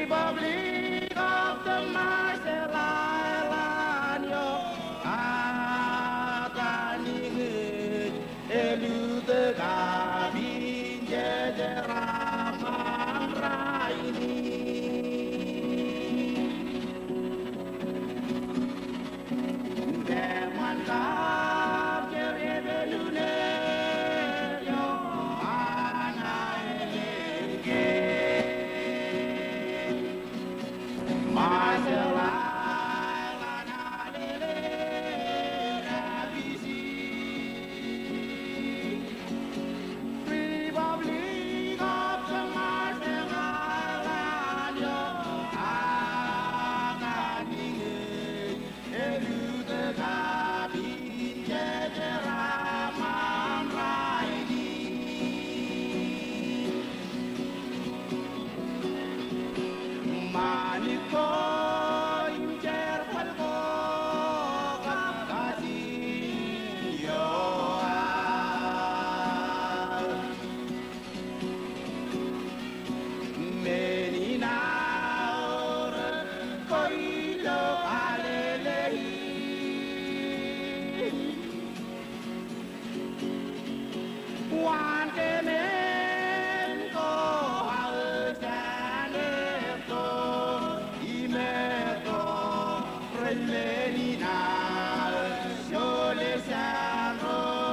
Republic of the Marshall Island, yo, Ataning, Elu the Gabin, Jeraman Raini. Deman Kab, Jerebelune, yo, Anaelenge. Marshall Island, Republic of the Marshall Island, yo, Ataning, Elu the Gabin, Jeraman Raini. Maniko injer palko kakasi yo menina koilo alelehi wante men ko aljaneto imeto menina sole saroshima.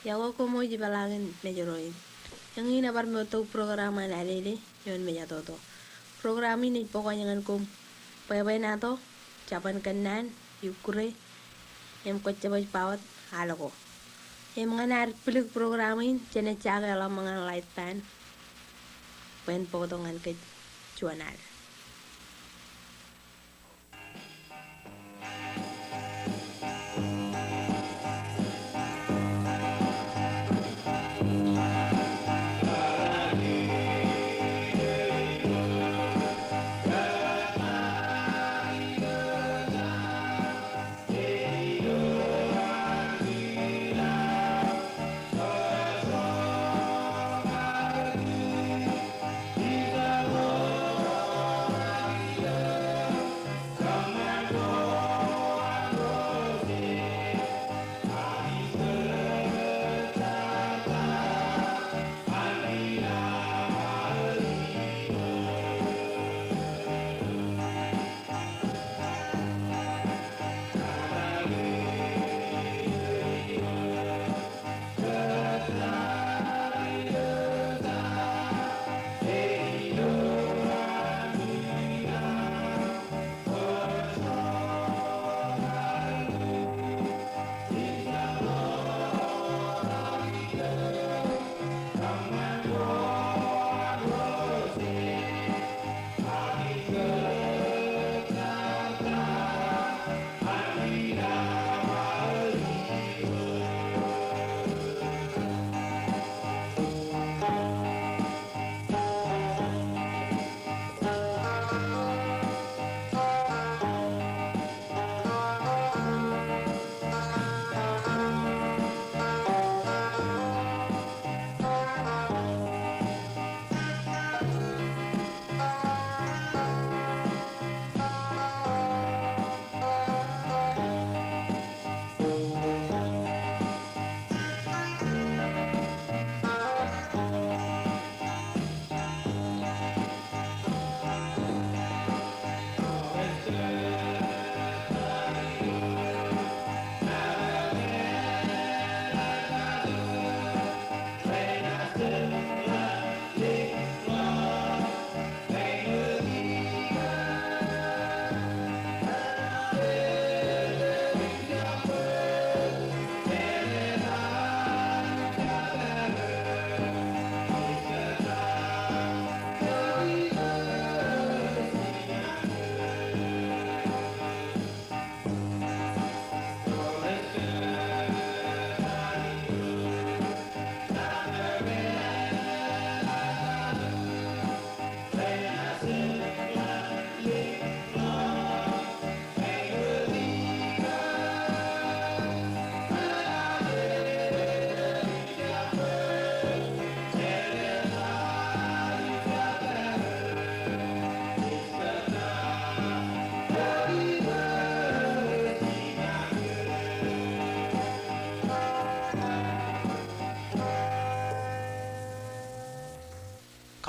Yago como jibalangan mejeroin. Yang ini nabar meto programa na lele yon meja toto. Program ini pokoknya ngan kum pay nato capan kanan yukure em ko cabaj pawat halago. Em nganar pilik program ini jene caga la mangan light pan. Pen potongan ke cuanal.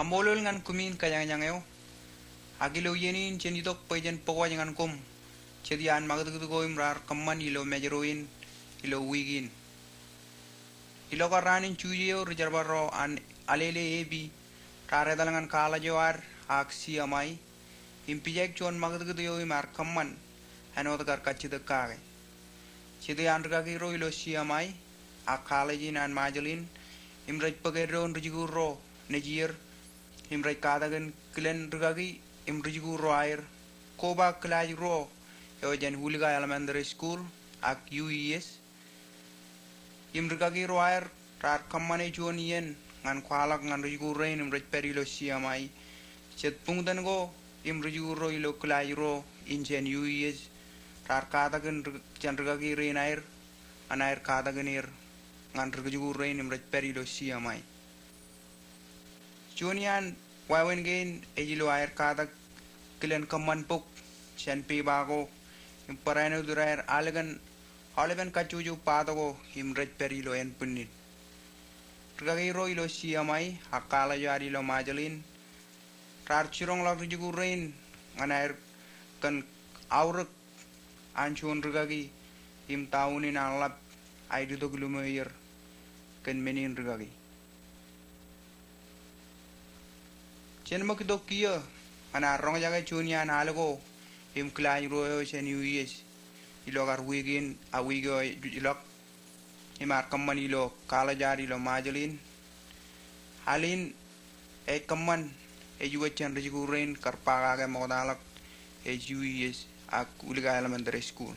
amolol ngan kumin kayang eo agilo yenin chenidok pajen pokwa jangan kum chedian magadu go imrar kamman ilo mejeroin ilo wigin ilo karanin chuyo reservaro an alele ebi tare dalangan kala jawar aksi amai impijek chon magadu yo imar kamman ano dagar kachida kage chedian ragiro ilo siamai akala jinan majalin imraj pagero rujiguro nejir imraj kadagan klen rugagi imrujiguro air koba klaj ro yojan huliga elementary school ak UES imrugagi ro air tar kamane jon yen ngan kwalak ngan rujiguro imraj perilo siamai chet pungdan go imrujiguro ilo klaj ro injen UES tar kadagan jan rugagi rein air anair kadagan ir ngan rujiguro imraj perilo siamai Junian wawen gain ejilo air kadak kilen kaman puk chen pi bago imparano durair alegan kacuju patago imraj perilo en punit rgagiro ilo siamai akala jari lo majalin rar chirong lag rujigurein nganair kan aurek anchun rgagi im taunin alap aidu to glumeyer kan menin rgagi chen makdo kiyo ana rong jaga chunya na algo im klai royo chen UES ilogar wigin a wigo ilok imar kamman ilo kala jari lo majalin halin e kamman e juwa chen rejigurein karpaga ga modalak e UES ak uliga elementary school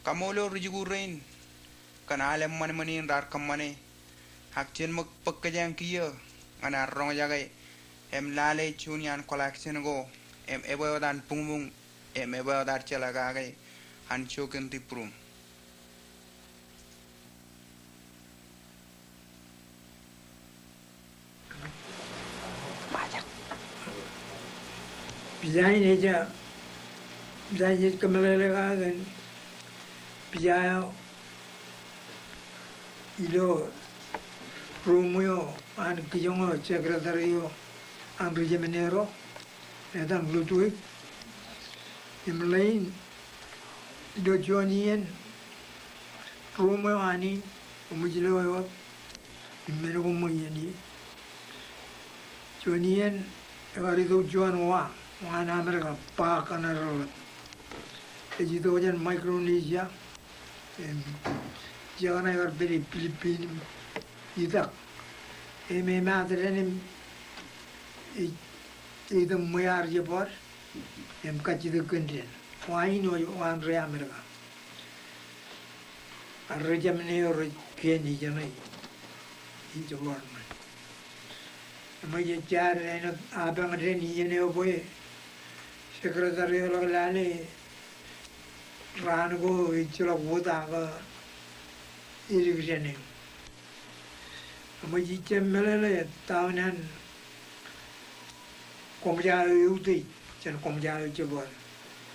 Kamolo rijigurin kan alem man manin rar kamane hak chen mak pakkajang kiyo ana rong jagai em lale chunian collection go em ebo dan pungmung em ebo dar chelaga gai han choken tiprum Pijain aja, pijain kembali kan, pijain ilo rumio an kijongo sekretario amri jemenero, edan lutuik, imlain ilo jonian rumio ani umujilo yo imero umuyani jonian egarido juan wa Wana mereka pakan arot. Itu aja Micronesia. Jangan agar beri Filipina. Itak. Materi itu mayar je por. Kaci itu kendrian. Wain wan rea mereka. Arja meneur kendi janai. Itu warna. Macam cara ini abang reni ini apa Secretario lale rango ichlo buta ga irigene amaji chemele taunan komja uti chen komja chebor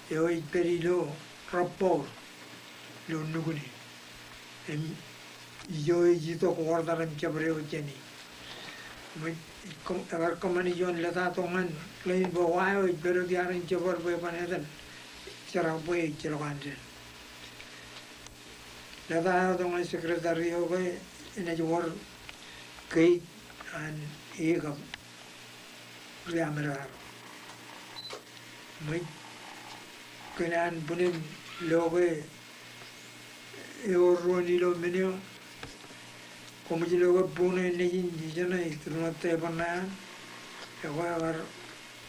yo perilo rapport lo nuguni yo jito kordaran chebre ucheni agar komunijon leta tongan lain bawa pero diarin cebar boy panetan cerah boy celokanjen leta tongan sekretario boy ina jawar kei an ega riamera mai kenan punin lobe euroni lo menio como si luego pone en el indígena y tú no te pones yo voy a ver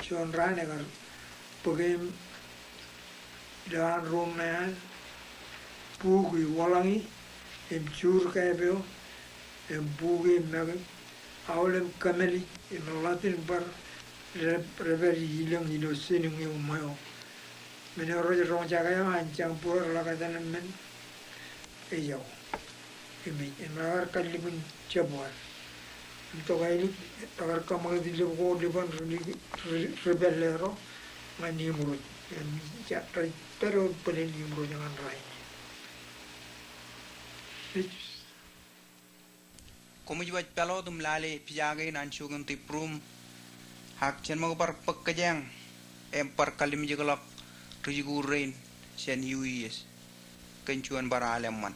son ranes porque dan rumah pugi walangi em chur kayak beo em pugi meg awalem kameli em latin par reveri hilang di dosen yang mau menurut orang jaga yang ancang pur lakatan men iyo ini agar kali pun cepat untuk kali agar kamu di lepas di ban rebelero mani mulut jadi terus paling mulut jangan rai Como jiwa pelo tum lale pijagai nan chugun tiprum hak chen mau par pekkajang par kalim jigalak rujigurein sen yuis kencuan bara aleman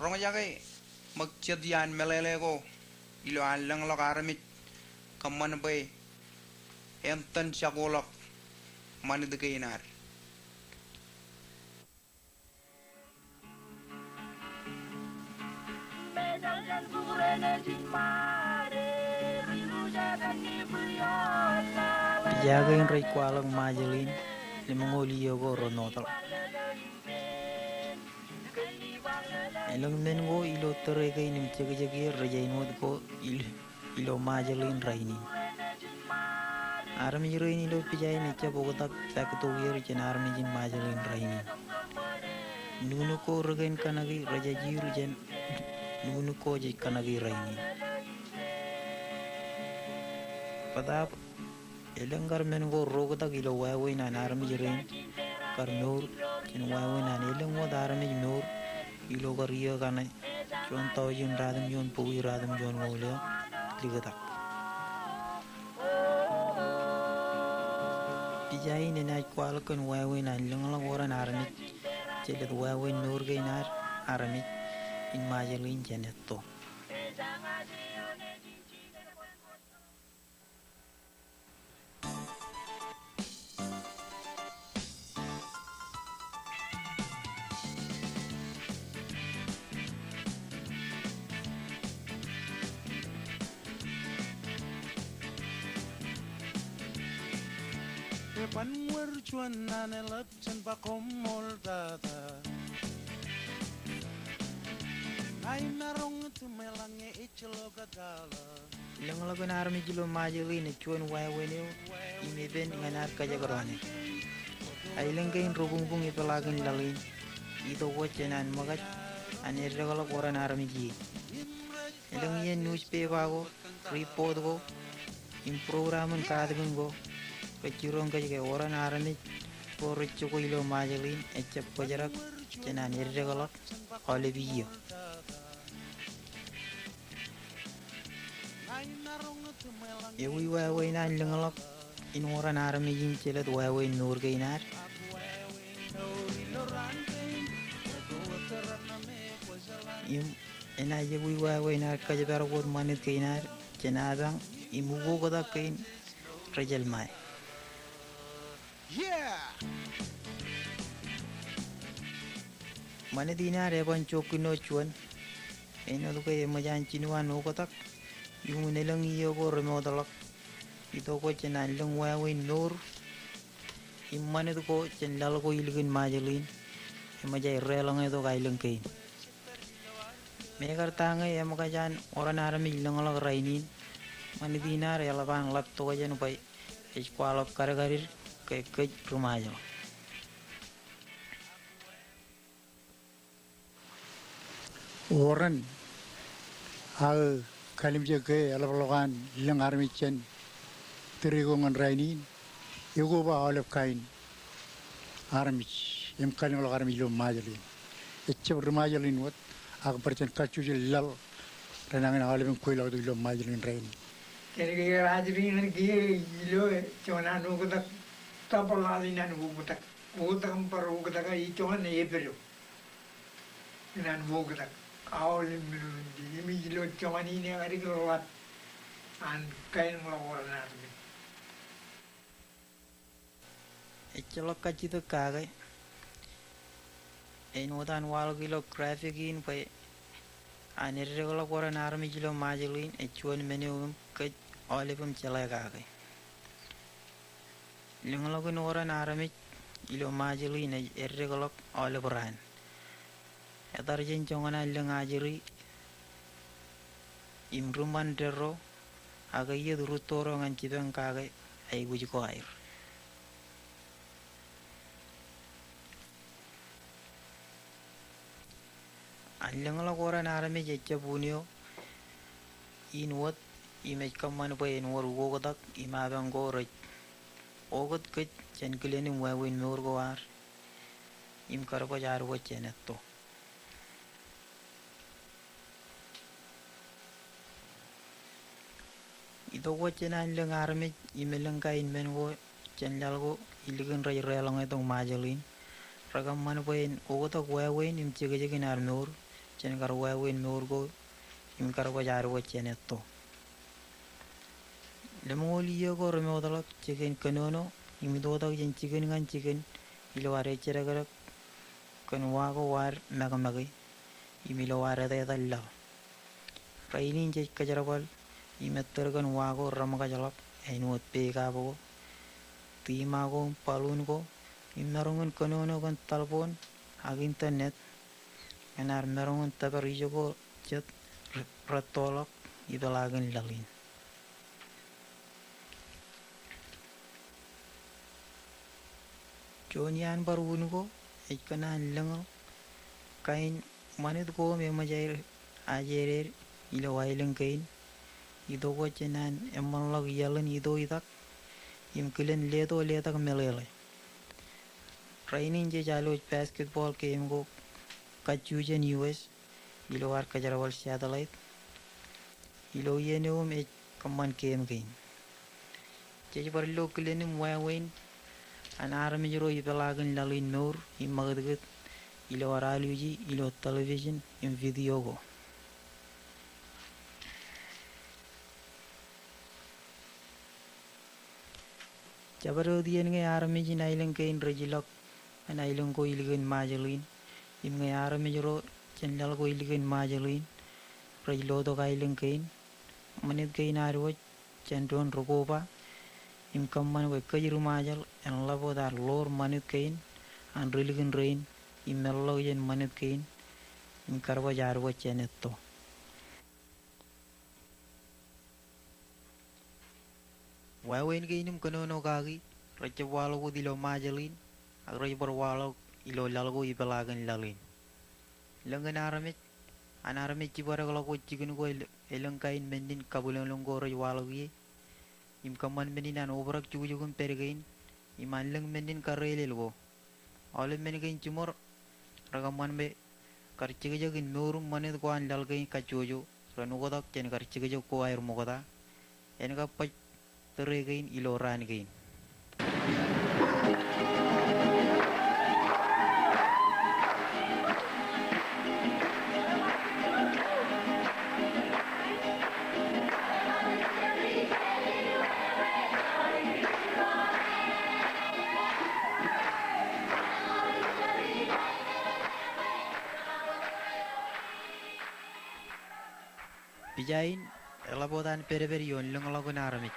Rong jake magchadian melele ko ilo alang lo karamit kaman bay enten siakolak manidagainar. Jagain ray kwalang majalin limangoli yogo ronotal. Elang mengo ilo terega inim jagi rajain mod ko ilo majalin raini. Armi raini ilo pijai necha bogotak tak togir jen armi jin majalin raini. Nunu ko regain kanagi rajajiru jen nunu ko jai kanagi raini. Padap elenggar mengo rogotak ilo wawe na armi rain karnur jen wawe na eleng mod armi nur ilo kariya kana jon taujin radam jon pugi radam jon ngoleo ligatak. Pijai nenai kwalakan wawe na lengalang oran armit jelet wawe nur gainar armit in majalin jeneto. Panwer chuan nanelat chen pakomol tata ay narong tumelange ichlo kadala Lengalang armi jilo majalin chuan wawe neo imeben nganar kajagarone. Ay lengkain rubung ipalagin lalin ito wachenan magat aniregala oran armi ji. Elang yen newspaper ko report ko in programan kadagin ko kecurong kayak orang arami por cukup ilo majalin ecap kajarak cenan irregalak oleh bio. Ewi wawe nan lengalak in orang arami jin celat wawe nur gainar. Ena ewi wawe nar kajabar kot manit gainar cenadang imugo kota kain rajal mai. yeah Mana dinar ya ban cokino cuan, eno tu kaya majan cinuan okotak, yung nilang iyo ko remodalak, ito ko cenan lang wawe nur, imman itu ko cen lalo ko iligin majalin, imajay relang itu kailang kain. Mekar tangay ya makajan orang arami ilang alag rainin, mana dinar ya laban lap to kajan upay, eskwalok karagarir kayak rumah aja. Orang hal kalim jaga alap-alapan ilang armicen terigongan rainin, ego ba alap kain armich, em kalim alap armich lo majalin, ecap remajalin wat, aku percaya kacu jelal, renangan alap kuilah tu lo majalin rain. Kaya rajarin kaya ilo cuman anu kita tapalalinan bukutak ampar bukutak itu kan ebelo. Nan bukutak awal di mi ilo cuman ini hari kelewat an kain melawar nanti. Ecalok kaci tu kagai, enotan wal kilo grafik in pay, aniregala koran armi kilo majalin, ecuan menu ke olipum celai kagai. Lengalok orang armi ilo majalin irregalok oliperan. Etar jen congana lengajiri imruman dero agak durutoro ngan cibeng kagai ay gujiko air. Lengalok orang armi jecha bunio inwat imej kaman pa inwar ugotak imabang goraj. Ogot ke chen kileni wawin nur goar im karko jar wo cheneto ito wo chenan leng arme imeleng kain men wo chen lalgo iligen ray relang itong majalin ragam man poin ogot ak wawin im chege chege nar nur chen karwa wen meurgo im karwa jarwo cheneto lemoli yego remodalak chicken kanono im dodak jen chicken ngan chicken ilo are cheragara kan wago war magamagi imilo ware dalla rainin je kajarabal imettergan wago ramaga jalap ainut pegabo timago palungo imnarongan kanono kan telepon ag internet enar merongan tabarijogo jet ratolak ibalagan lalin jonian barungo ikanan lengo kain manit ko me majair ajerer ilo wailen kain ido ko chenan emalog yalan ido idak im kilen ledo letak melele training je jalo basketball game go kajujen US ilo war kajarawal satellite ilo yeneum e kaman game gain je barlo kilen wain an army jero ibalagan lalin nur imagdget ilo araluji ilo television in video go jabaro dien nge army ji nailen kain rejilok nailen ko iligen majelin im nge army jero cendal ko iligen majelin rejilo to kailen kain manit kain arwo cendon rogoba im kamman we kajiru majal en labo dar lor manit kain an religen rain imello yen manit kain im karwa jarwo cheneto wawen kainim kanono kagi raja walo dilo majalin agray barwalo ilo lalgo ibalagan lalin lengan aramit cibara kalau ko cigun ko elang kain mendin kabulang longgo ray walo gi im kaman mendin an obrak cugugun pergain iman leng mendin karele lo ole mengain cumor ragaman be karcigajagin nurum manit ko an lalgain kacujo ranugodak chen karcigajo ko air mogoda enga pach teregain iloran gain Pijain elabodan pereverion lengalago naramit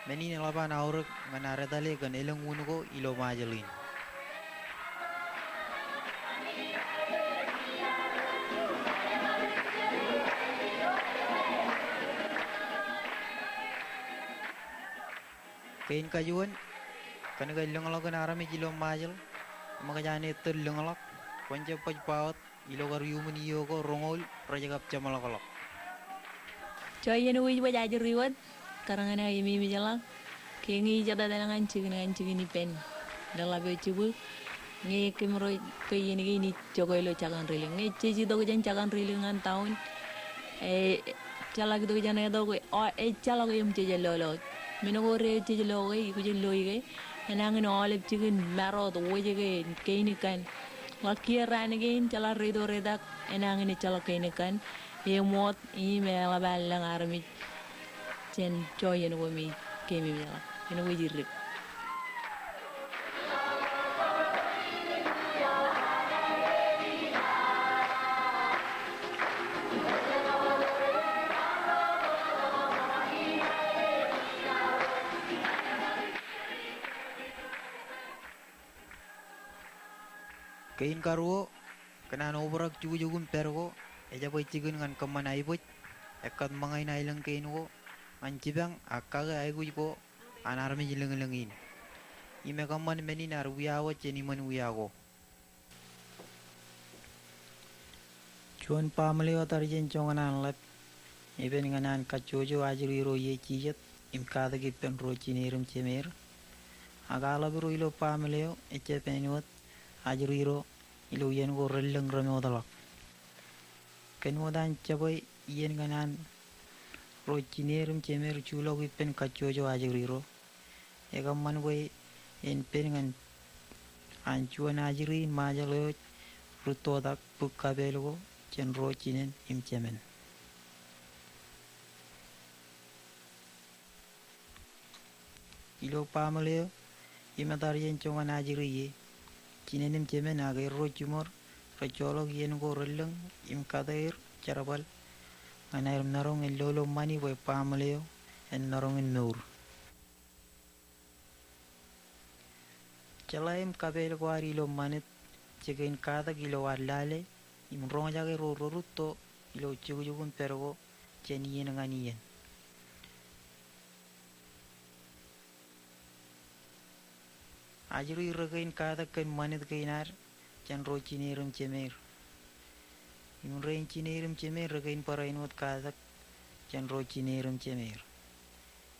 menin elaban auruk nganaredale gan eleng unugo ilo majalin kain kajuan kanaga lengalago naramit ilo majal magajane ter lengalak konje pajpaot ilo garyumun iyogo rongol rajagap jamalakalak Coy yen wi ba jaji riwat karangana yimi mi jala ke ngi jada dangan cigini pen dala be cibu ngi kimro ke yen ngi ni jogoy lo cagan rili ngi ciji dogo jan cagan rili ngan taun e cala dogo jan e dogo o e cala go yum ciji lolo mino go re ciji logo ku je loyge enang no olep cigin maro do woje ge ke ni kan wakira ni cala redo redak enang ni cala ke ni kan yemot email abalang army chen joy en womi kemi mela en woji rip kain karwo kanan obrak jugujugun pergo eja boy cigun ngan kaman aibut ekat mangai nailang kain ko ngan cibang akaga aigu ko anarmi jileng-lengin ime kaman menin ar wiyawo ceni man wiyago cuan pamleo tarjen conganan lep eben nganan kacojo ajriro ye cijet im kada gipen ro cinirum cemer agala biro ilo pamleo eche penwat ajriro ilo yen go releng ramodalak kenwadan cabai yen ganan ro cinerum cemer chulo gipen kacojo ajriro egamman boy en pengan ancuan ajri majalo rutodak bukabelgo chen ro chinen im chemen. Ilo pamaleo imatar yen chongan ajiri ye chinen im chemen agay ro chumor racholog yen go releng im kadair charabal nganair narong en lolo mani boy pamaleo en narong en nur. Chalaim kabel kwar ilo manit chikain kada ilo warlale im rong jage ro roruto ilo chigujugun pergo chen yen ngani yen. Ajiri regain kada ken manit kainar chen ro chinerum chemer. Im rein chinerum chemer regain parainot kada chen ro chinerum chemer.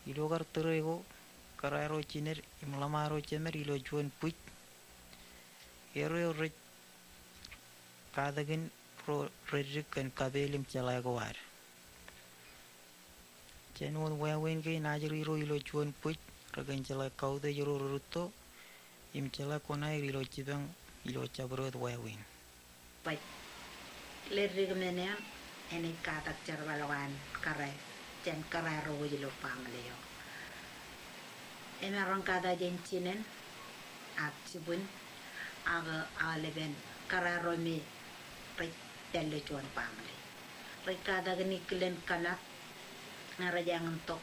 Ilo gar terego kararo chiner im lamaro chemer ilo juan puch. Ero rech kadagin ro rejik kan kabelim chalai gowar. Chen won wawen kay najiri ro ilo juan puch regain chalai kaude jero ruto im chalai konai ilo chibang ilo chabrot wawen. Baik, lirik menian ini katak cerwalawan karai jen karai ro ilo pamaleo. Emerong kada jencinen ak cibun aga aleben karai ro mi rik tele cuan pamale. Rik kada geni kelen kanak ngara jangan tok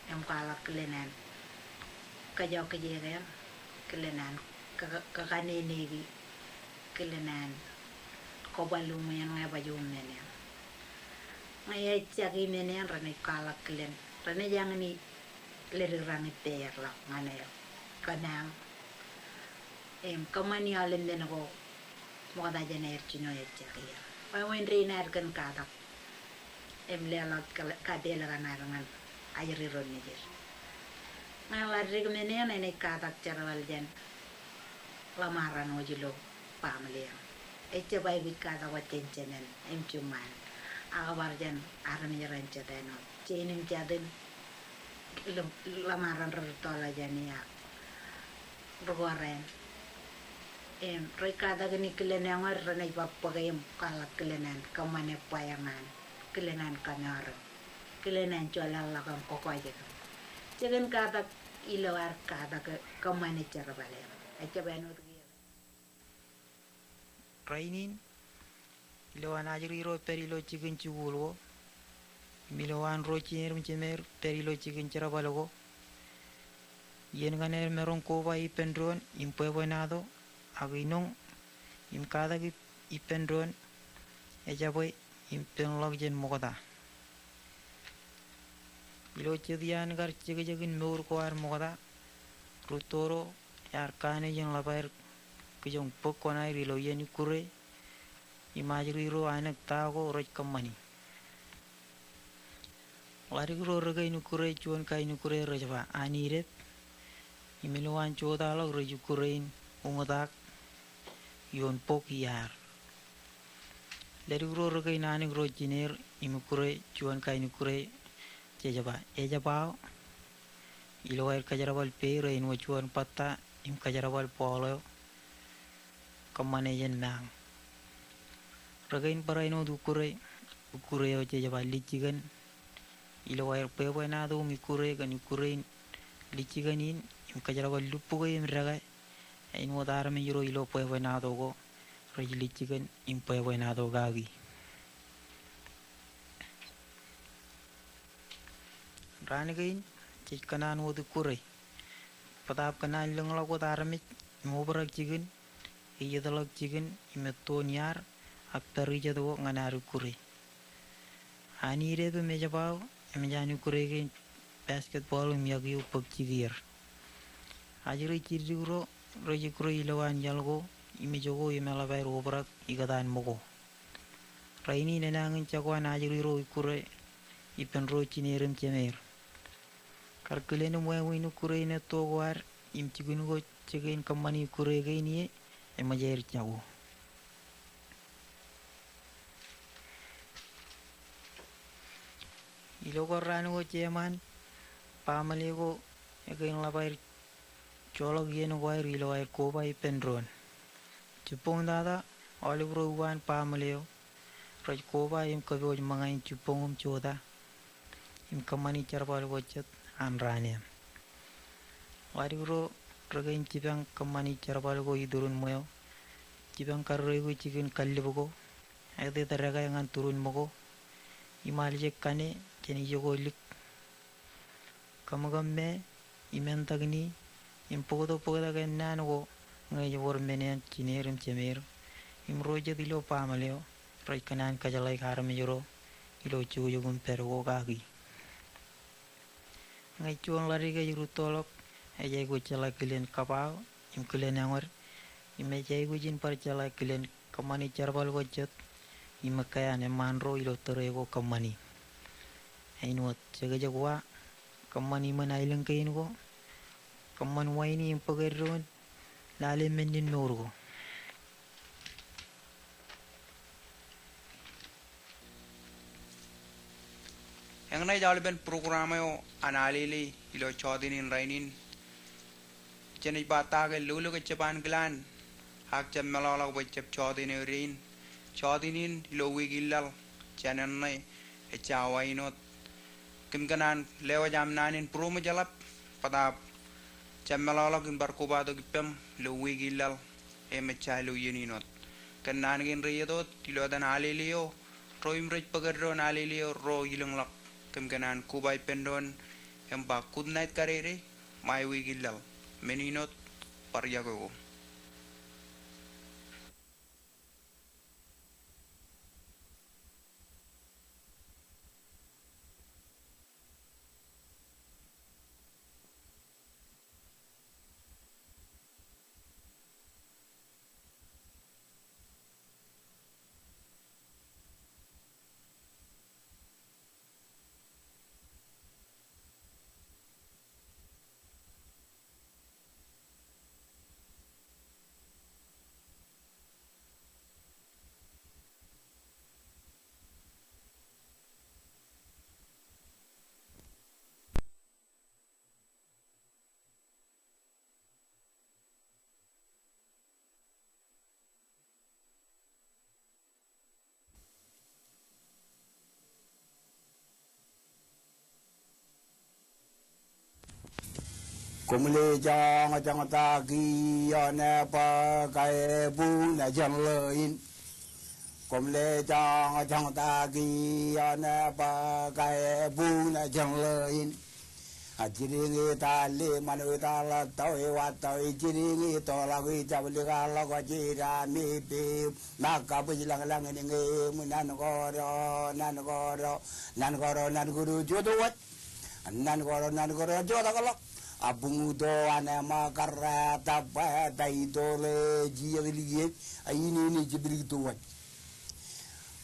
yang kala kelenan kajau kejeren kelenan kakane negi kelenan kobalum yang ngai baju menen ngai cagi menen rane kala kelen rane jangan ni lerang ter lah ngane kanang kamani alen den ko mo da jener chino ya cagi ya wen rinar kan kada lelat kadela kanarangan ayri ron nijir ngaladrig menen ene kada charwal jen lamaran ojilo pamalian ece bai bit kada waten chenen cuman agar jan aran yaran cedeno cenim jaden lamaran rtola jania bergoren rekada geni kelen yang rene bapagayam kala kelenan kamane payangan kelenan kanar kelenan jualan lagam kokoy jangan kata ilawar kata ke kamane cara balik aja benut Rainin ilawan ajiri ro perilo chicken chugulo milawan ro chiner mchemer perilo chicken charabalogo yen ganer meron ko ba ipendron impe buenado aginong imkada gi ipendron ejaboy impenlog jen mogoda ilo chedian gar chigejegin meur ko ar mogoda rutoro yar kane yen labair kijong pokona rilo yen kure imajri ro anak tago roj kamani lari ro rega inu kure chuan ka inu kure rojba aniret imiluan choda lo roju kurein ungodak yon pok yar lari ro rega inani ro jiner imu kure chuan ka inu kure jejaba ejabao ilo air kajarabal pe re inu chuan patta im kajarabal polo kamane yen nang ragain paraino dukure ukure o jejaba lichigan ilo air pe buena do mi kure gan ukure lichiganin im kajarabal lupugo im raga in modar me yiro ilo pe buena do go raj lichigan im pe buena do gagi ranagain chikanan wo dukure padap kanan lenglo go darmit mo barak chigan iyadalak chigan imetoniar aktari jado nganaru kure anire be mejabao emjani kure ge basketball myagi upak chigir ajiri chirjuro roji kure ilawan jalgo imejogo imela bayar obrak igadan mogo raini nenangin chakwan ajiri ro kure ipen ro chinerem chemer karkulenu mwewinu kure ne togwar imchigunu go chigen kamani kure ge nie emajer chawo ilo korranu go cheman pamali go egain labair cholog yenu wair ilo wair ko bai pendron chupong dada olibro wan pamaleo roj koba im kaboj mangain chupongum choda im kamani charbal wachat anrania wari bro ragain cibang kamani charbal go idurun moyo cibang karre go cikin kallibugo ade taraga yang turun mogo imalje kane keni jogo lik kamagamme imentagni impogodo pogoda gannanugo ngai wor menen cinerum cemer imroje dilo pamaleo roy kanan kajalai harame joro ilo cuyugum pergo gagi ngai cuang lari ga juru tolok aja go cala kalian kapau im kalian angor imejai go jin par cala kalian kamani charbal wajat imakaya manro ilo terego kamani ainut jaga jagwa kamani manailang kain go kaman waini im pagaron lale menin norgo yang nai jawab ben program yo analili ilo chodinin rainin jeni bata ke lulu ke cepan glan hak jam melala ke cep chodinin rain chodinin ilo wigilal janan nai ecawainot kimkanan lewa jam nanin promo jalap pada jam melala kin barkuba to gipem lo wigilal emecha lo yeninot kanan gin riyadot ilo dan alilio roim rich pagadro alilio ro ilanglak kemkanan kubay pendon yang bakut night karere mai wigilal meninot paryago Kumle jang ta gi ane pa kai bu na jang lein kumle jang ta gi ane pa kai bu na jang lein ajiringi ta le manu ta la toi wa toi jiringi to la gi ta li ga la ga ji ra mi bi na ka bu lang lang ni nge mu nan go ro nan guru jo do wat nan go ro jo da ga abung do anama karata pa dai dole jiye ini ni jibri tuat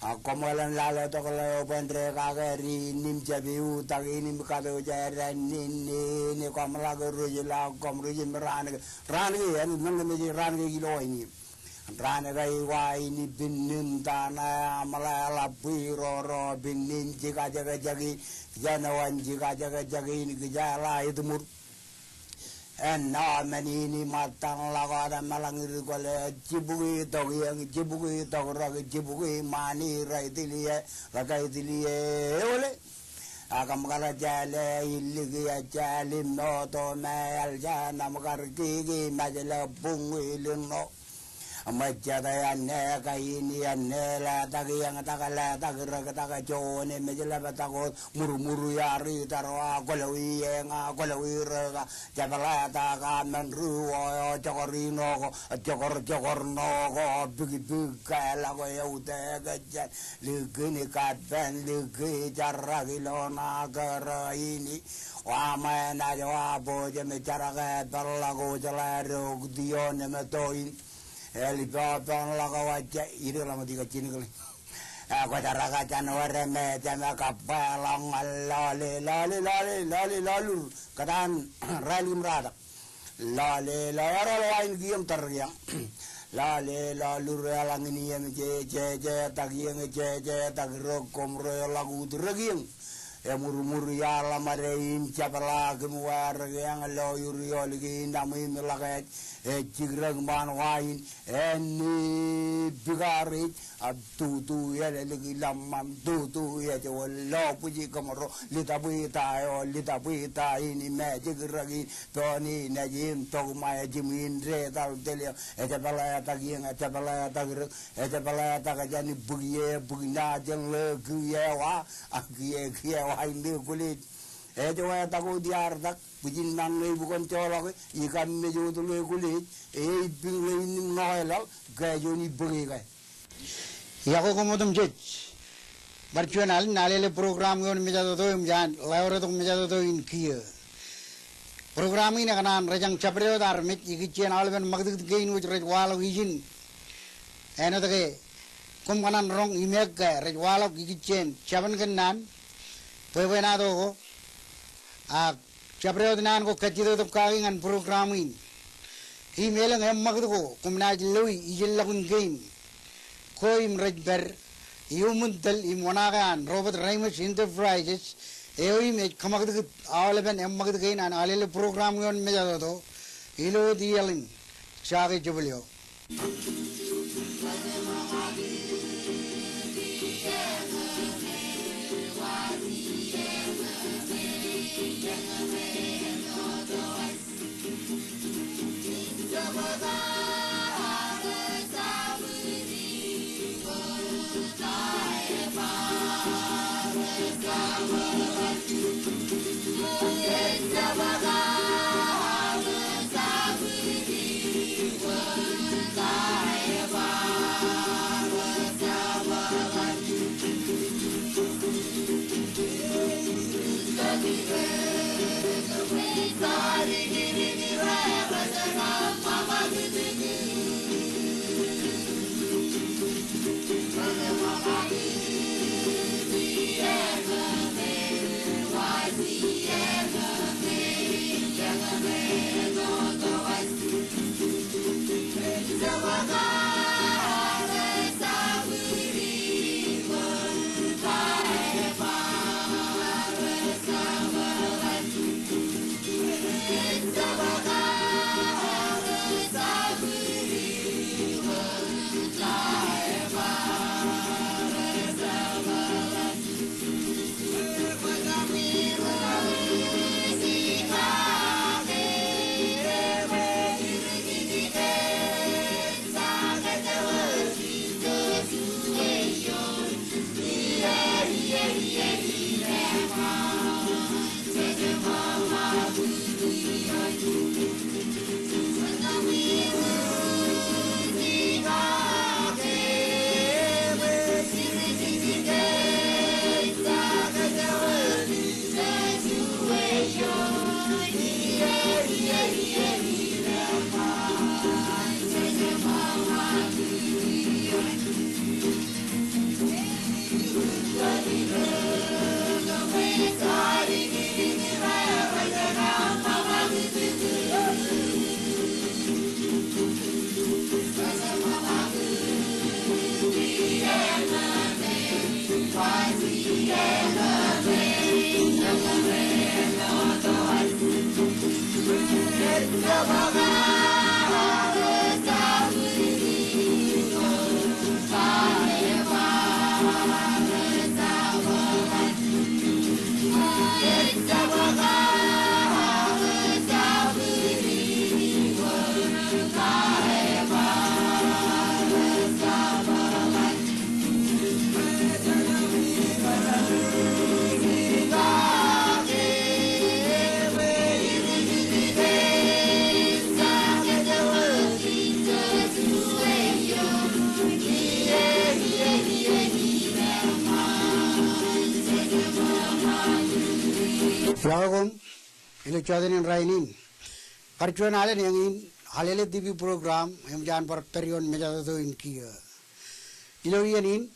akomalan lalo to kalau bandre kageri nim jabiu tak ini makabe jara ni komala guru jila komru jimran ran ge nang me ran ge kilo ini ran gai wa ini binin tana malala piro ro binin jika jaga jagi janawan jika jaga jagi ini gejala itu mur menini matang lagada malangir kole cibugi to raga cibugi mani raitilie ole agam kala jale illigi jale no to mel jana makar gigi majala bungi lino amajada anne kaini anne la tagi yang takala tagira taga jone majala batako muru yari tarwa kolawi nga kolawi raga jabala taga menruo jokorino jokorno bigi kala go yaude gajan ligini kadben ligi jaragilo nagara ini wama na jawabo jeme jaraga dalago jalaro dione metoin Elipatan laga wajah ini lama tiga cini kali. Aku caraga januar me jama kapalang lalu kedan rally merada. Lalu lain giam teriak. Lalu relang ini yang je tagi yang je tagi rokom lagu tergiang. muru ya la marein chapala gmuar yang lo yuriol gi ndami melaket jigrang man wain ni bigari tu ya lagi lamam tu ya lo puji kamaro litabuita ini me jigragi toni najim to ma jimin re dal delia chapala tagajani bugina jeng le gyewa gyewa ini kulit Jawa tahu diar tak bujin nang le bukan colok ikan me jo tu le kulit bing le ini noelal gaya jo ni beri gaya ya ko modum jej barchuanal nalele program yon me jado to imjan laure to me jado to in kiye program ini kanan rejang chapreo dar me ikichen alben magdik gein wich rejwalo wijin eno take kum kanan rong imek ga rejwalo ikichen chaban kanan pebena do chapreo dinan ko kachido to kagingan program in email ang magdo ko kumna jiloi ijil lakun gein ko imrejber Iumuntal Imonagan, Robert Ramos Enterprises, Eoim, Kamak, Alaban, and Magdagain, and Alele program on Medado, Ilo Dialin, Shari Jubilio. Welcome, ini Chowdhury Rainin. Percuan ale yang halele TV program yang jangan per period menjadi tu inkia. Ilo ini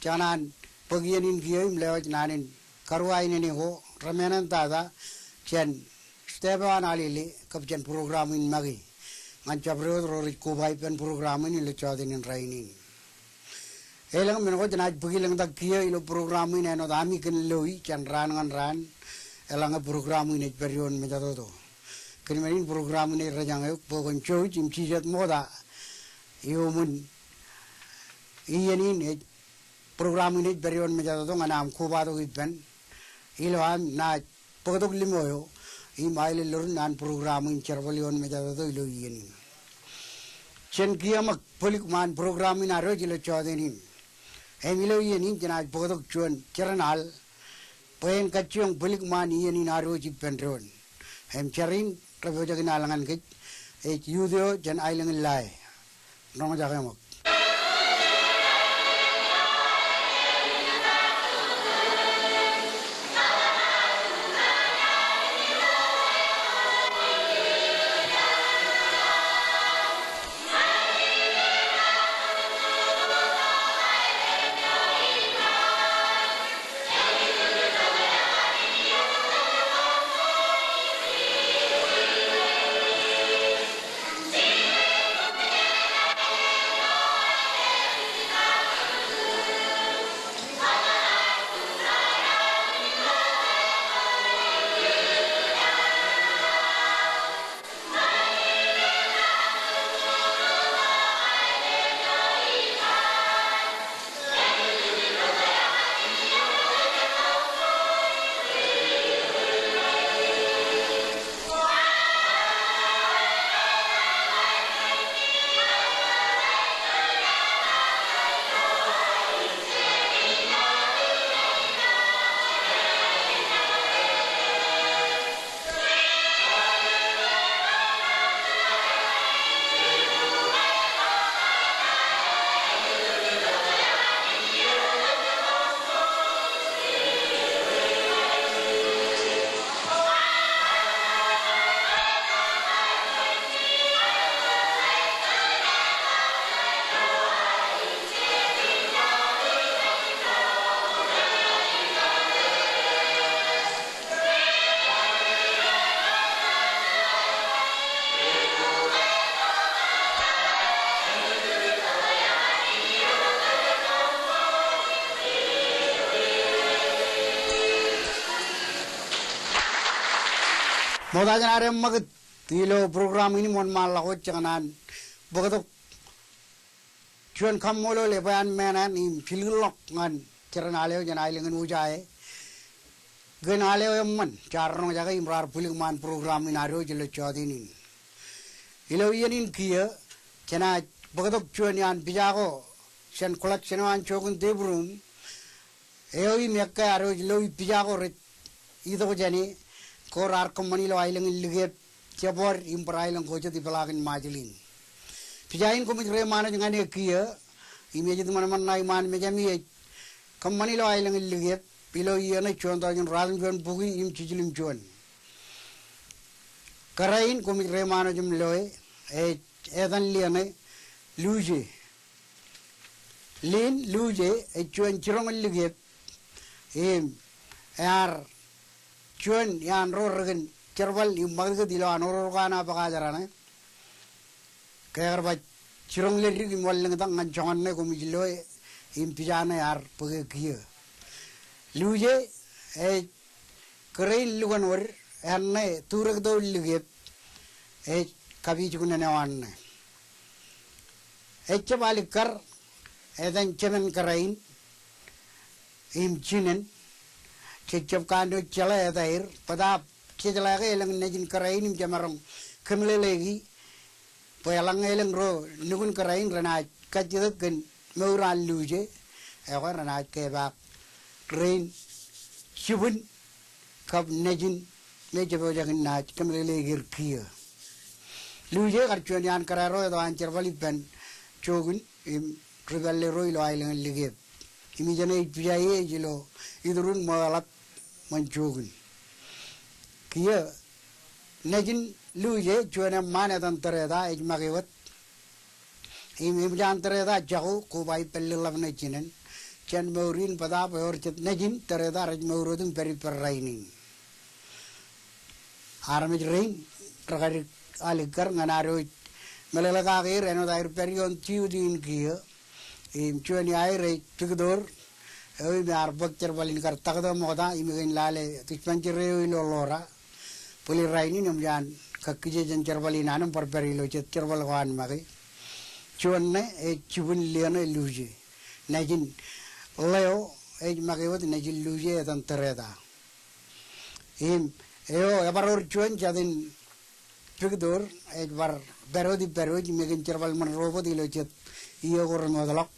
jangan pergian inkia melewat nanin karwa ini ho ramanan tada jan stepan alele kapjan program ini magi. Ngancap roh roh kubai pen program ini le Chowdhury Rainin. Elang men ko janaj pagilang tak kia ilo program ini no dami ken loi chan ran ngan ran elang program ini perion me jato to ken merin program ini rajang eu pokon chou chim chijat moda yo mun ini ne program ini perion me jato to nganam ko ba to ipen ilo am na pokotok limoyo i maile lor nan program in cherbalion me jato to ilo ini chen kia mak polik man program ini aro jilo chodeni Emilo ini jenaj pokotok cuan ceranal, poin kacung balik mani ini naru cipenron. Cerin tapi jaga nalangan kit, yudio jen ailang lai, nong jaga mak. Moda janare magat tilo program ini mon malako janganan bokatok cuan kamolo lebayan menan im fililok ngan ceranaleo janailengan ujae genaleo emman carno jaga imrar puling man program inaro jelo chodinin ilo yenin kia cena bokatok cuan yan bijago sen kolak senan chogun debrum eoi mekka aro jelo bijago ret ido jani korar kemani lo ailang liget cabor imperailang koca di pelagin majlin pijain komit remana jangan dia kia imej itu mana mana iman mejami kemani lo ailang liget pilo iya na cuan tajan radun cuan pugi im cicilim cuan karain komit remana jam loe edan liane luje lin luje cuan cirong liget cuan yan rorgen cerbal yung magga dilo anor kana pakajarana kaya ba cirong leri yung walang tang ngancongan na kumijilo impijana yar pagka kiyo luje karain lugan war na turag daw ligit kabijukuna nawan na chabalik kar edan cemen karain imchinen cecep kando cala etair pada cecela ke elang nejin karain im jamarong kemle lagi pelang elang ro nugun karain rana kajidak kan meuran luje eko rana kebak rain shibun kap nejin mejepo jagan na kemle lagi kia luje karcuan yan kararo eto ancer bali pen chogun im riballe roi lo ailang ligit imi jana ipijaye jilo idurun magalap manchogun kia nejin luje cuana mana tantareda ijmagiwat imi jantareda jago kubai pellilam nejinen chan maurin pada peor chet nejin tareda raj maurodun peri perrainin armij rain rakari alikar nganaro melelaka air eno dair perion ciudin kia chuan ai re tigdor oi me arbak cerbalin kar takda moda imigen lale tispanjire lo lora puli raini nam jan kakije jan cerbalin anam perperi lo cerbal wan magi chuan ne e chubun liana luje najin leo e magi wot najin luje dan tereda eo ebaror chuan jadin tigdor e bar berodi megen cerbal man robo di lo cet iyo gor modalok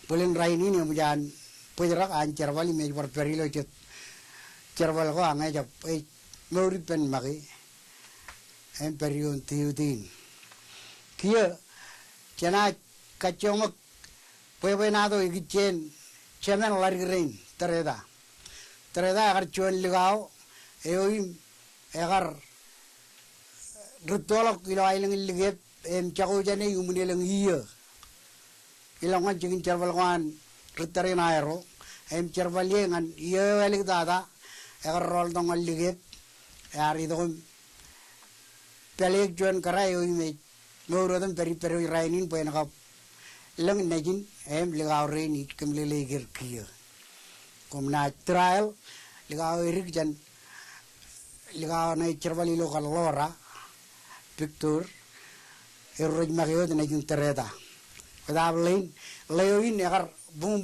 Pulen raini ni mujan pujerak an cervali me bar perilo cet cerval ko angai jap mori pen magi perion tiudin kia cena kacomak pebenado igichen cemen largirein tereda agar cuan ligao eoim agar rutolok ilo ailing ligep cago jane yumuneleng iya ilangan jingin cerval kan rutarin aero cerval yengan iya alik dada agar rol dongal ligep ari dong pelek juan karai me maurodam peri rainin poen kap lang najin ligao reini kemlele ger kia komna trial ligao erik jan ligao na cerval ilo kalora Victor eroj magyo na yung tereda kadablain leoin agar bung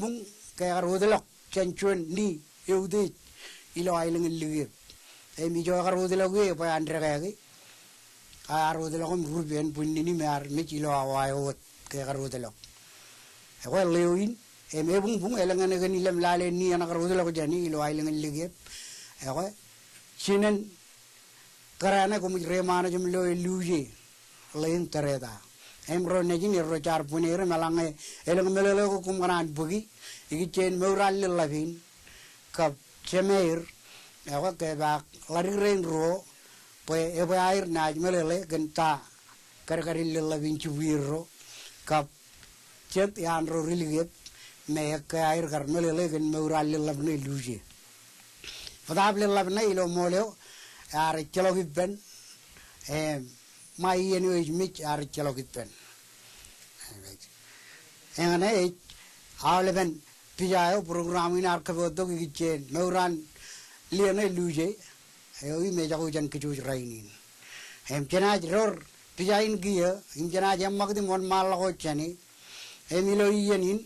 kayak udelok cancuan ni eude ilo ailing ligep mi jo agar udelok ge pa andre kayagi agar udelok ruben punni ni mar me kilo awayot kayak udelok ko leoin me bung elangan ngani lem lale ni agar udelok jani ilo ailing ligep ko sinen karana ko remana jum lo luje lain tereda ro nejin ro char punere malange elang melelo ko kumran bugi igi chen meural lavin kap chemeir ko ke ba lariren ro pe e ba air na melele genta karkaril lavin chuwiro kap chet yan ro riligep me ke air kar melele gen meural lavne luje fadable lavne ilo moleo are chelogibben mai yenu mich are chelogibben engane awleben pijayo programin arkabodo gichen meuran liene luje eoi me jago jan kichu rainin chenaj ror pijain giya chenaj magdi mon malago chani emilo yenin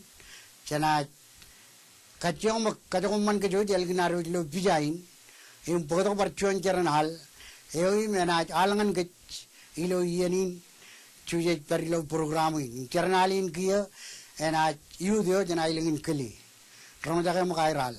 chenaj kachong man ke jo jelginaro lo pijain bodo barchuan jaran hal eoi menaj alangan ke ilo yenin chuje perilo programin jarnalin kia ena yudio janailingin keli romajaga makairal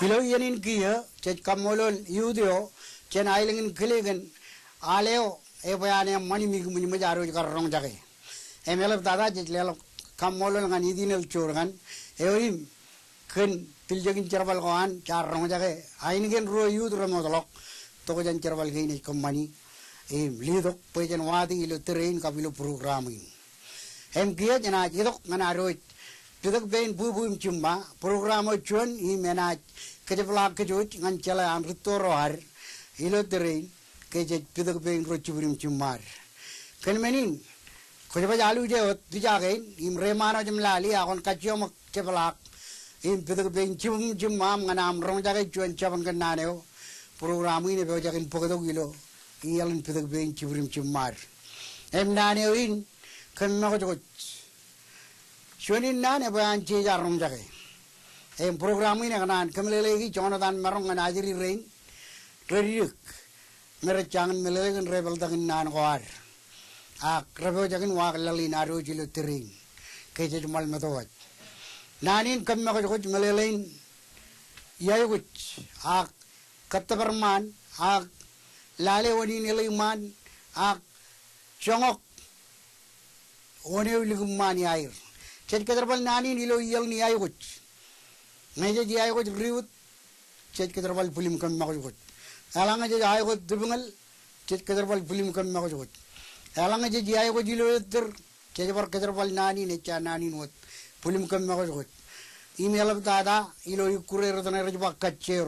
ilo yenin kia chet kamolol yudio chen ailingin kiligen aleo e bayane mani mi muni majaro karrong jage emelap dada chet lelo kamolol ngan idinel chorgan eurim ken tiljagin cerbal koan carrong jage ainigen ro yud ramodolok to jan cerbal geini komani lidok pejen wadi ilo terrain kapilo programming kia jana jidok ngana roit Tidak bain bubum cuma program cuan i menaj kejepla kejut ngan cala am roar ilo terrain kejet tidak bain rochurim cumar kan menin kejepla jalu je dijagain im remana jemlali akon kaciom kejepla im tidak bain cuma nganam rong jagai cuan caban kenaneo program ini bejakin pokodo ilo ialin tidak bain churim cumar naneo in kan makojot Suanin nane bayan cija rom jage. Program ini kanan kemelelegi Jonathan marong kan ajiri rain. Redik merecangan melelegen rebel tangin nan koar. Rebel jagin wak lali naru jilo tering. Keje jumal matawat. Nanin kami makajukut melelein yayukut. Katabarman. Lale wani niliman. Jongok. Wani ulikumman yair. Chet keterbal nani nilo iyal ni ayukut. Ngaja ji ayukut riut. Chet keterbal pulim kam makujukut. Alanga ji ayukut dubungal. Chet keterbal pulim kam makujukut. Alanga ji ayukut jilo ter. Chet bar keterbal nani necha nani nuat. Pulim kam makujukut. Email tada ilo ikure rotana rajba kacer.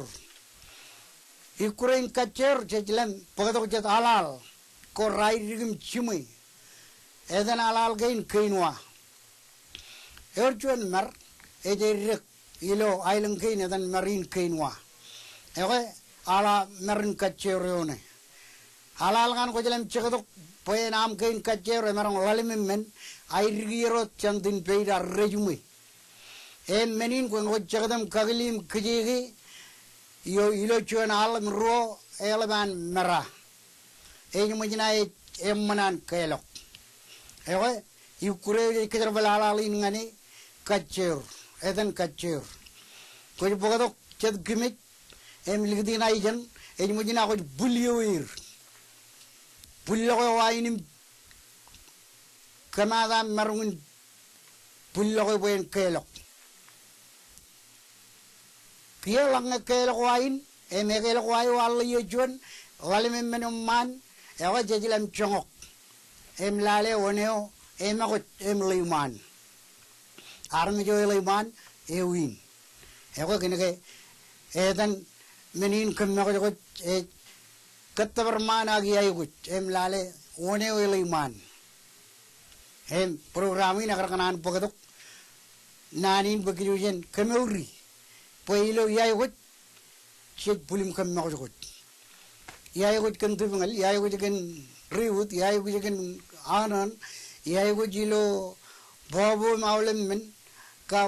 Ikure in kacer chet lem pagatok chet alal. Ko rai rigim chimui. Eden alal gain kainwa. Erjuan mar ejek ilo island kain dan marine kainwa ewe ala marin kacerone ala kan ko jelam cekadok poe nam kain kacero marang lalim men airgiro chandin peida rejumi menin ko ngo cekadam kaglim kjegi yo ilo chuan alam ro eleban mara mujina manan kelok ewe yukure kejar balalin ngani kacer eden kacer ko bogadok ced gimit ligdina ijan mujina ko bulyoir bullo ko wainim kamada marungun bullo ko boen kelok kielang kelok wain kelok wai wal yojon walim menumman ewa jejilam chongok lale oneo makot liman armi jo liman win eko kinake edan menin kamako jo katabarman agi ayugut lale oneo liman programi nakarkanan pagatok nanin bagijujen kameuri poilo yayugut chet pulim kamako jo yayugut kan tubungal yayugut kan riut yayugut kan anan yayugut jilo babu maulem men ka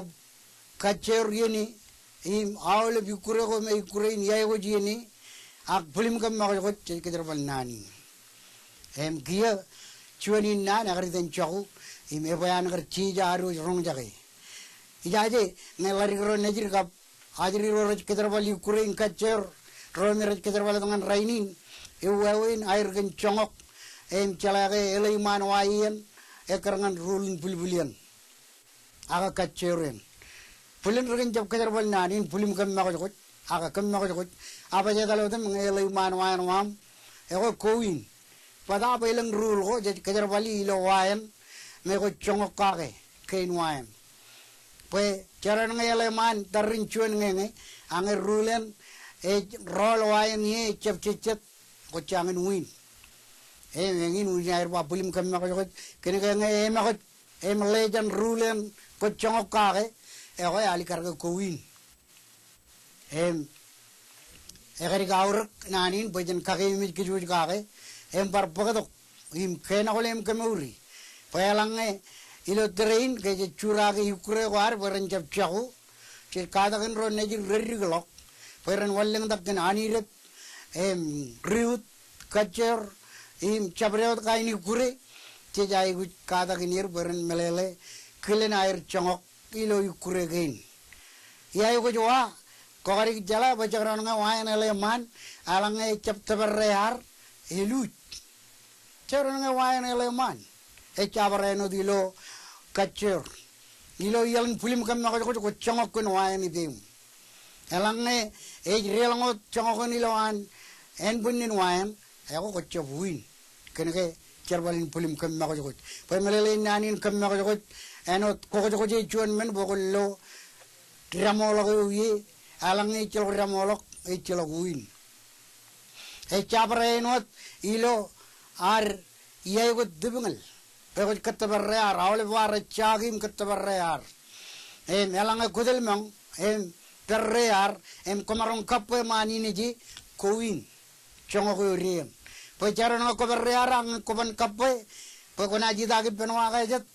kacer yeni awle bikure ko me ikure yayugut yeni ak pulim kam makako chet keterbal nani kia chuani na nagari den chaku bayan ngar chija aru rong jage ijaje ngelari ro nejir ka ajri ro keterbal ikure kacer ro meraj keterbal dengan rainin ewawin air gen chongok calage eleiman waien ekarangan rulin bulbulian aga kaceren pulin regen jab keterbal nanin pulim kam makojot aga kam makojot apa jadalo tem eleiman waen wam eko kowin pada apa ilang rul ko jadi keterbali ilo waen meko chongok kage kein waen pe cara eleiman tarin chuan ngenge ange rulen rol waen ye chep chep ko changen win ngin ujar ba pulim kam makojot kene kene makot lejan rulen ko chongok kage ko ali karga ko win egari gaur nanin bojen kage mi kijuj kage par pagadok kena kolem kamuri payalange ilo train ke chura ke ukure war beran chap chahu che kada kan ro neji reriglo peran walleng dak kan aniret riut kacer cabrewat kaini kure che jai gu kada kinir beran melele kelen air chongok ilo ukure gain ya ko joa kokari jala bacakran nga wayan eleman alang e cap tabarrear elut charon nga wayan eleman e chabareno dilo kacur ilo yalang pulim kam na ko chongok kun wayan idim alang e relangot chongok nilawan en bunin wayan ako ko chabuin kenake charbalin pulim kam na ko pamalele nanin kam na ko enot ko chuan men bokollo ramolo ye alang e chilo ramolok e chilo win e chaparenot ilo ar ye go dibngal e go katabarrear awle war chagim katabarrear em alang e kudel mang em perrear em komarong kappe mani ni ji kowin chongo ko rien po charon ko berrear ang koban kappe po kona ji dagi penwa ga jet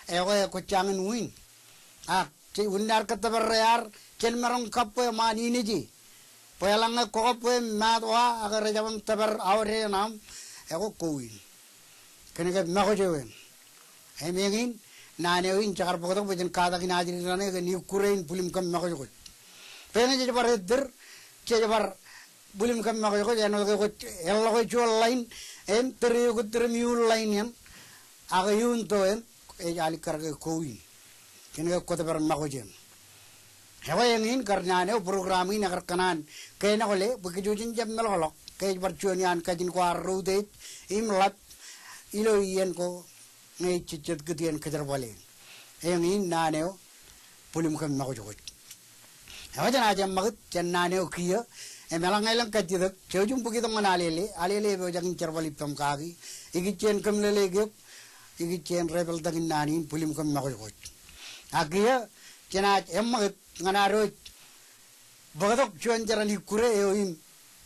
e go ko changin win a ci unar katabarrear ken marong kappe mani ni ji pelang ko pe matwa agar jam tabar awre nam eko kowin kenega nako jewen emengin nane win chakar pokot bejen kada kinajiri nane ke ni kurein pulim kam nako jokot pene je bar der je bar pulim kam nako jokot eno ko ello ko chol line em tere ko tere miul line yan aga yun to en e jali karge kowin kenega ko tabar nako jen hewa yang in karena ne program ini agar kanan kena oleh begitu jam melolok kayak perjuangan kajin kuar rudet imlat ilo ian ko ngai cicet ketian kejar balik yang in naneo pulim kam nak jokot hewa jangan aja magut jangan naneo kia emelang elang kajidak jauh begitu mana alele bejangin kejar balik pam kaki ikicen kam lele gep ikicen rebel tangin nanin pulim kam nak jokot agia jangan emak nganaroj bagadok chuan jarani kure eoin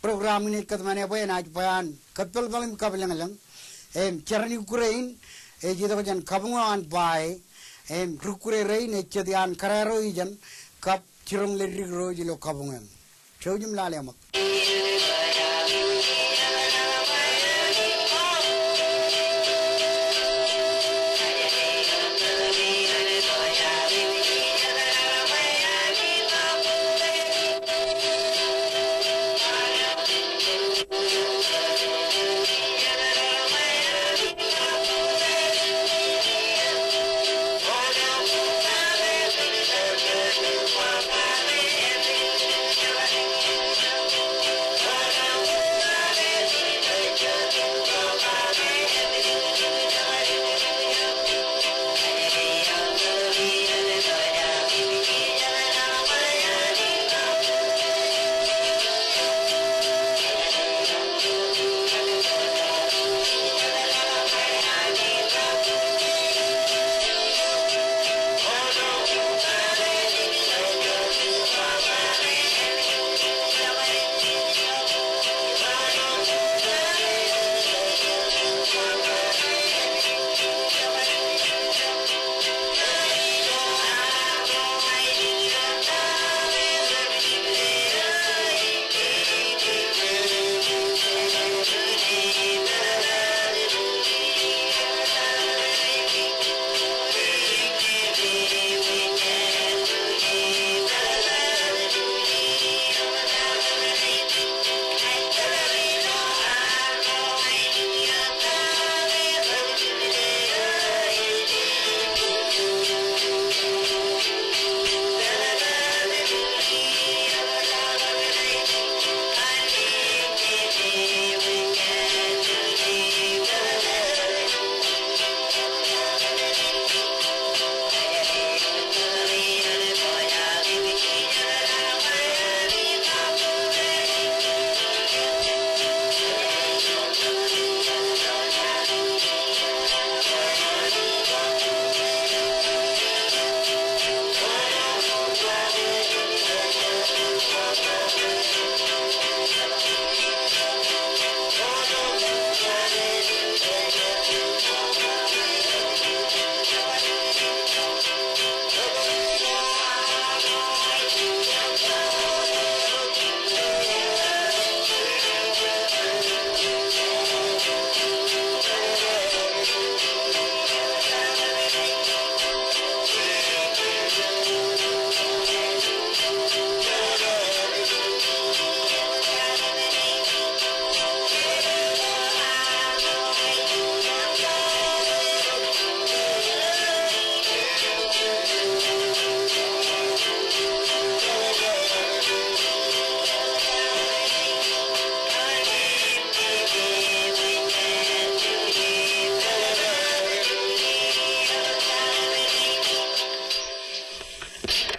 program ini katmane boy na bayan kapel balim kabelang lang em jarani kurein e jido jan kabungan bai em rukure rein e chedian kararo ijan kap chirong le rigro jilo kabungan chojum lale amak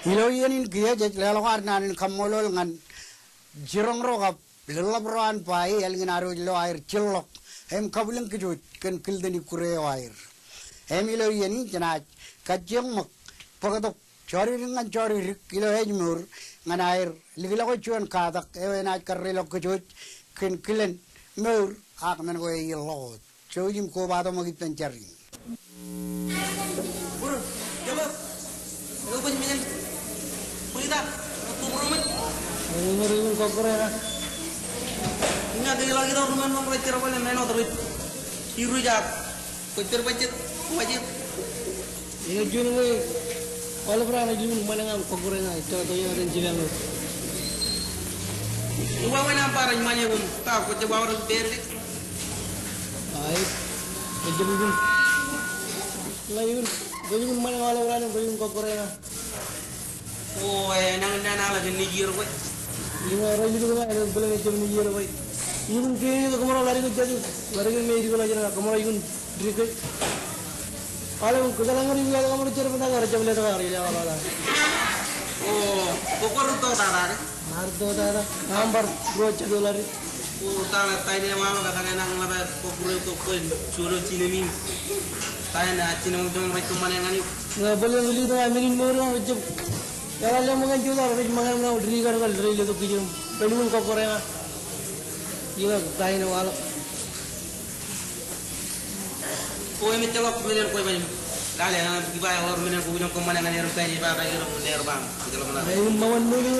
Ilo yenin kia jej lelokar nanin kamolol ngan jirong rokap lelabroan pai elgin aro lo air cilok hem kabulang kejut kan kildeni kureo air hem ilo yenin jenaj kajeng mak pagatok cari dengan cari ilo hejmur ngan air ligila ko cuan kadak ewe naj karrelo kejut kan kilen mur ak men ko ilo cojim ko bado magit pencari Buru, coba. Aku punya minyak. Kita, aku rumah. Ini kokor ya. Ini ada lagi tau rumah mau belajar apa nih main terus. Hiru jak. Belajar budget. Ini jun ini. Kalau pernah jun mana ngam kokor ya. Coba tuh yang rencana lu. Iwa mana apa rajmanya pun. Kau kau coba orang berdek. Baik. Jun. Layun. Jun mana kalau pernah jun kokor ya. Oh, nang lagi nigir gue. Lima orang itu kan ada boleh macam ni je lah. Iun kini tu kemana lari kerja tu, lari kerja meja tu lagi nak kemana iun diri. Kalau kita langar iun kalau kemana cari benda kerja boleh tak hari lah kalau. Oh, kokor tu tak ada. Mar tu tak ada. Nampak dua cedul lari. Oh, tak ada. Tadi mama kata nang laba kokor itu pun suruh cina min. Tadi nak cina macam mereka mana yang ni. Nggak boleh beli tu aminin murah macam. Kalau yang makan jual, orang makan mana diri kan diri itu kijum. Pelun kokor ya. Iya, kain awal. Kue macam apa punya kue macam. Kali yang dibayar orang punya kue macam mana yang orang kaya dibayar orang punya orang. Kita mana. Ayun mawan dulu.